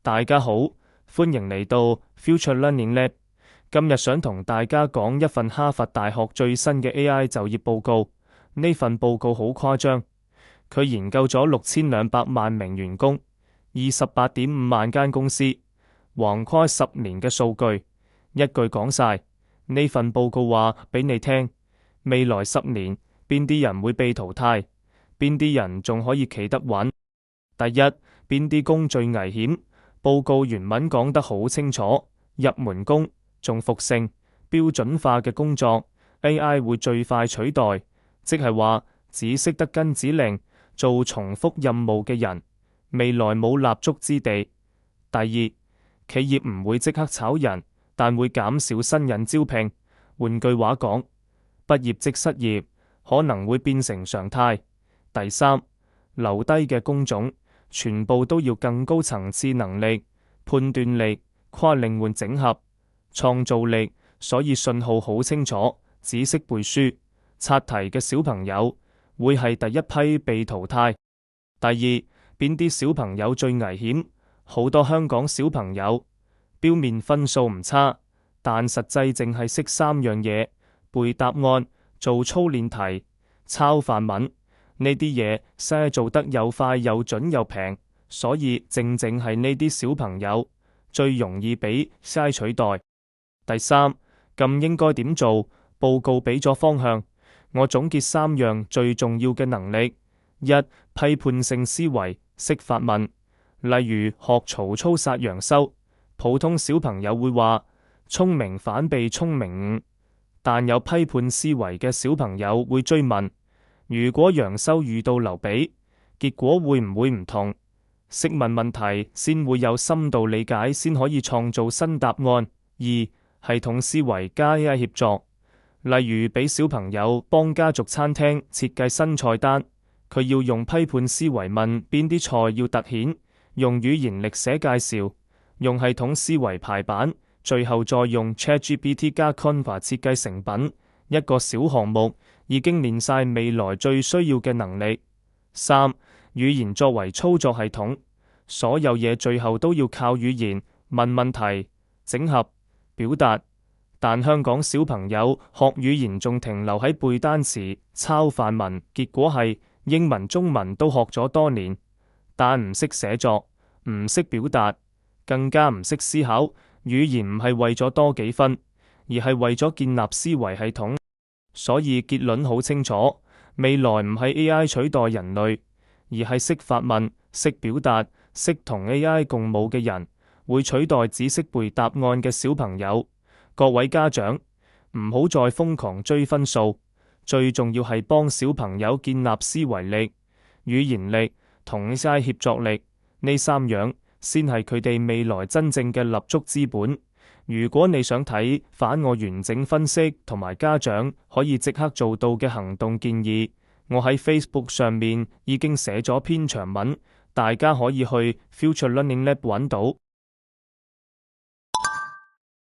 大家好，歡迎嚟到 Future Learning Lab。今日想同大家講一份哈佛大學最新嘅 AI 就業報告。呢份報告好誇張，佢研究咗6200萬名員工，28.5萬間公司，橫跨10年嘅數據，一句講晒。呢份報告話俾你聽，未來10年邊啲人會被淘汰，邊啲人仲可以企得穩。第一，邊啲工最危險？報告原文講得好清楚，入門工、重複性、標準化嘅工作 AI 會最快取代，即係話只識得跟指令做重複任務嘅人，未來冇立足之地。第二，企業唔會即刻炒人，但會減少新人招聘。換句話講，畢業即失業可能會變成常態。第三，留低嘅工種全部都要更高層次能力、判斷力、跨靈活整合、創造力，所以信號好清楚，只識背書、刷題嘅小朋友會係第一批被淘汰。第二，邊啲小朋友最危險？好多香港小朋友表面分數唔差，但實際淨係識3樣嘢：背答案、做操練題、抄範文。呢啲嘢先係做得又快又準又平，所以正係呢啲小朋友最容易俾 AI 取代。第三，咁應該點做？報告俾咗方向，我總結3樣最重要嘅能力：一、批判性思維，識發問，例如學曹操殺楊修。普通小朋友會話聰明反被聰明誤，但有批判思維嘅小朋友會追問，如果楊修遇到劉備，結果會唔會唔同？識問問題先會有深度理解，先可以創造新答案。二、系統思維加 AI 協作，例如俾小朋友幫家族餐廳設計新菜單，佢要用批判思維問邊啲菜要突顯，用語言力寫介紹，用系統思維排版，最後再用 ChatGPT 加 Canva 設計成品。一個小項目已經練晒未來最需要嘅能力。三、語言作為操作系統，所有嘢最後都要靠語言問問題、整合、表達。但香港小朋友學語言仲停留喺背單詞、抄範文，結果係英文、中文都學咗多年，但唔識寫作，唔識表達，更加唔識思考。語言唔係為咗多幾分，而係為咗建立思維系統。所以結論好清楚，未來唔係 AI 取代人類，而係識發問、識表達、識同 AI 共舞嘅人，會取代只識背答案嘅小朋友。各位家長，唔好再瘋狂追分數，最重要係幫小朋友建立思維力、語言力同 AI 協作力，呢3樣先係佢哋未來真正嘅立足資本。如果你想睇返我完整分析同埋家長可以即刻做到嘅行動建議，我喺 Facebook 上面已經寫咗篇長文，大家可以去 Future Learning Lab 揾到。